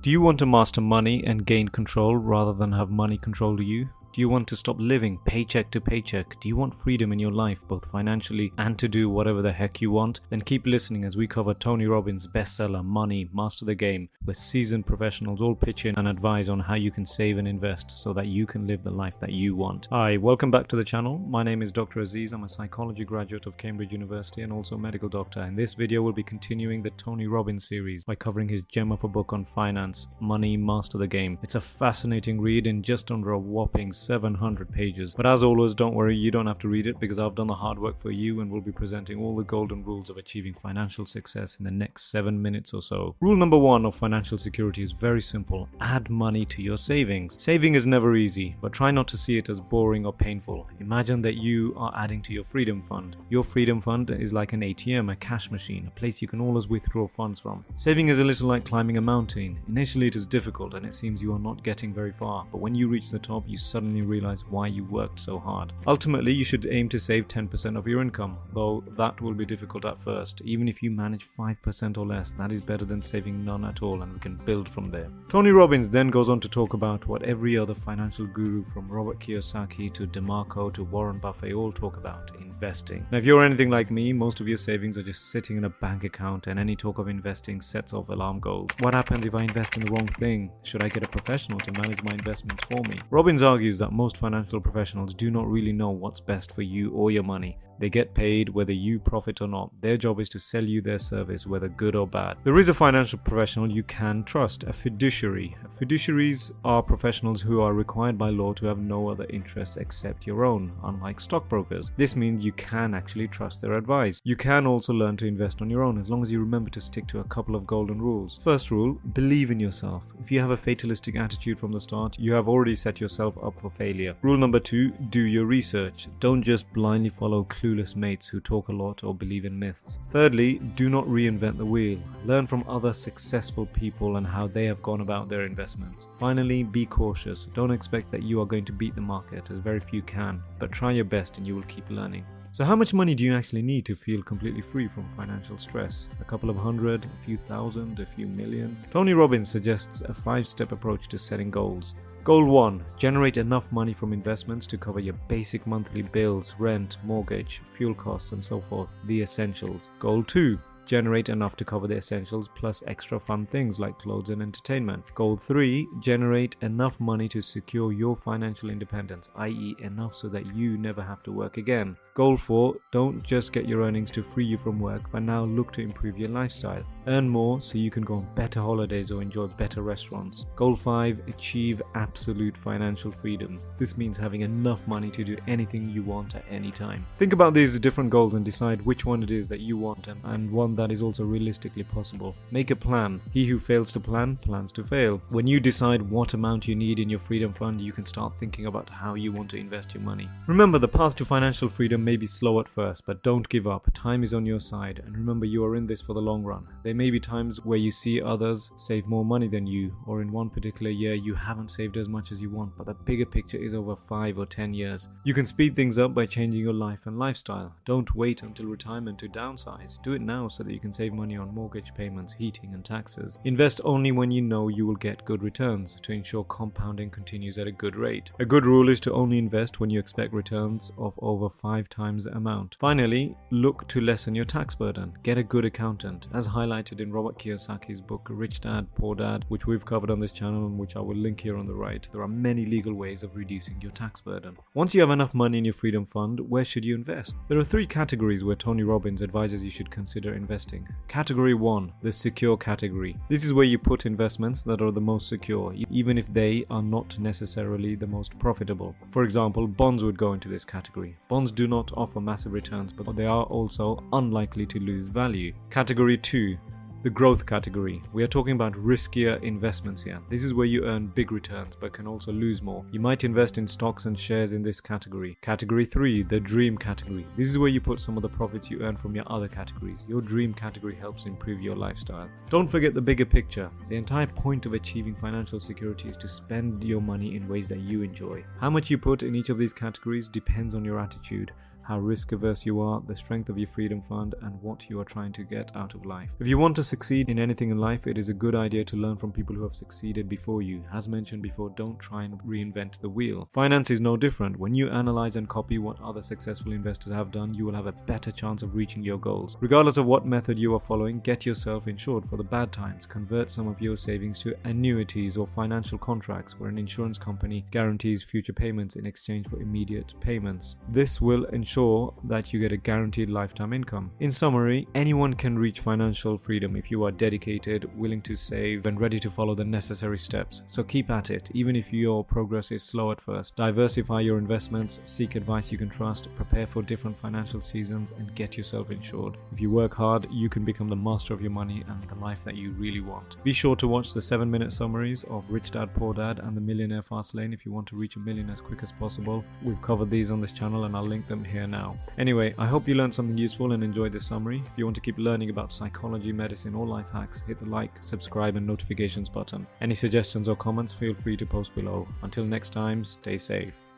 Do you want to master money and gain control rather than have money control you? Do you want to stop living paycheck to paycheck? Do you want freedom in your life, both financially and to do whatever the heck you want? Then keep listening as we cover Tony Robbins' bestseller, Money, Master the Game, where seasoned professionals all pitch in and advise on how you can save and invest so that you can live the life that you want. Hi, welcome back to the channel. My name is Dr. Aziz. I'm a psychology graduate of Cambridge University and also a medical doctor. In this video, we'll be continuing the Tony Robbins series by covering his gem of a book on finance, Money, Master the Game. It's a fascinating read in just under a whopping 700 pages. But as always, don't worry, you don't have to read it because I've done the hard work for you and will be presenting all the golden rules of achieving financial success in the next 7 minutes or so. Rule number 1 of financial security is very simple. Add money to your savings. Saving is never easy, but try not to see it as boring or painful. Imagine that you are adding to your freedom fund. Your freedom fund is like an ATM, a cash machine, a place you can always withdraw funds from. Saving is a little like climbing a mountain. Initially it is difficult and it seems you are not getting very far, but when you reach the top, you suddenly realize why you worked so hard. Ultimately, you should aim to save 10% of your income, though that will be difficult at first. Even if you manage 5% or less, that is better than saving none at all, and we can build from there. Tony Robbins then goes on to talk about what every other financial guru from Robert Kiyosaki to DeMarco to Warren Buffett all talk about: investing. Now, if you're anything like me, most of your savings are just sitting in a bank account, and any talk of investing sets off alarm bells. What happens if I invest in the wrong thing? Should I get a professional to manage my investments for me? Robbins argues that most financial professionals do not really know what's best for you or your money. They get paid whether you profit or not. Their job is to sell you their service, whether good or bad. There is a financial professional you can trust, a fiduciary. Fiduciaries are professionals who are required by law to have no other interests except your own, unlike stockbrokers. This means you can actually trust their advice. You can also learn to invest on your own as long as you remember to stick to a couple of golden rules. First rule, believe in yourself. If you have a fatalistic attitude from the start, you have already set yourself up for failure. Rule number 2, do your research. Don't just blindly follow clueless mates who talk a lot or believe in myths. Thirdly, do not reinvent the wheel. Learn from other successful people and how they have gone about their investments. Finally, be cautious. Don't expect that you are going to beat the market, as very few can, but try your best and you will keep learning. So how much money do you actually need to feel completely free from financial stress? A couple of hundred, a few thousand, a few million? Tony Robbins suggests a 5-step approach to setting goals. Goal 1. Generate enough money from investments to cover your basic monthly bills, rent, mortgage, fuel costs and so forth, the essentials. Goal 2. Generate enough to cover the essentials plus extra fun things like clothes and entertainment. Goal 3. Generate enough money to secure your financial independence, i.e. enough so that you never have to work again. Goal 4. Don't just get your earnings to free you from work, but now look to improve your lifestyle. Earn more so you can go on better holidays or enjoy better restaurants. Goal 5. Achieve absolute financial freedom. This means having enough money to do anything you want at any time. Think about these different goals and decide which one it is that you want and one that is also realistically possible. Make a plan. He who fails to plan, plans to fail. When you decide what amount you need in your freedom fund, you can start thinking about how you want to invest your money. Remember, the path to financial freedom may be slow at first, but don't give up. Time is on your side, and remember, you are in this for the long run. There may be times where you see others save more money than you, or in one particular year you haven't saved as much as you want, but the bigger picture is over 5 or 10 years. You can speed things up by changing your life and lifestyle. Don't wait until retirement to downsize. Do it now so that you can save money on mortgage payments, heating and taxes. Invest only when you know you will get good returns to ensure compounding continues at a good rate. A good rule is to only invest when you expect returns of over 5 times the amount. Finally, look to lessen your tax burden. Get a good accountant, as highlighted in Robert Kiyosaki's book Rich Dad, Poor Dad, which we've covered on this channel and which I will link here on the right. There are many legal ways of reducing your tax burden. Once you have enough money in your freedom fund, where should you invest? There are 3 categories where Tony Robbins advises you should consider investing. Category 1, the secure category. This is where you put investments that are the most secure, even if they are not necessarily the most profitable. For example, bonds would go into this category. Bonds do not offer massive returns, but they are also unlikely to lose value. Category 2, the growth category. We are talking about riskier investments here. This is where you earn big returns but can also lose more. You might invest in stocks and shares in this category. Category 3, the dream category. This is where you put some of the profits you earn from your other categories. Your dream category helps improve your lifestyle. Don't forget the bigger picture. The entire point of achieving financial security is to spend your money in ways that you enjoy. How much you put in each of these categories depends on your attitude, how risk averse you are, the strength of your freedom fund, and what you are trying to get out of life. If you want to succeed in anything in life, it is a good idea to learn from people who have succeeded before you. As mentioned before, don't try and reinvent the wheel. Finance is no different. When you analyze and copy what other successful investors have done, you will have a better chance of reaching your goals. Regardless of what method you are following, get yourself insured for the bad times. Convert some of your savings to annuities or financial contracts where an insurance company guarantees future payments in exchange for immediate payments. This will ensure that you get a guaranteed lifetime income. In summary, anyone can reach financial freedom if you are dedicated, willing to save, and ready to follow the necessary steps. So keep at it, even if your progress is slow at first. Diversify your investments, seek advice you can trust, prepare for different financial seasons, and get yourself insured. If you work hard, you can become the master of your money and the life that you really want. Be sure to watch the 7-minute summaries of Rich Dad Poor Dad and the Millionaire Fast Lane if you want to reach $1 million as quick as possible. We've covered these on this channel and I'll link them here now. Anyway, I hope you learned something useful and enjoyed this summary. If you want to keep learning about psychology, medicine, or life hacks, hit the like, subscribe, and notifications button. Any suggestions or comments, feel free to post below. Until next time, stay safe.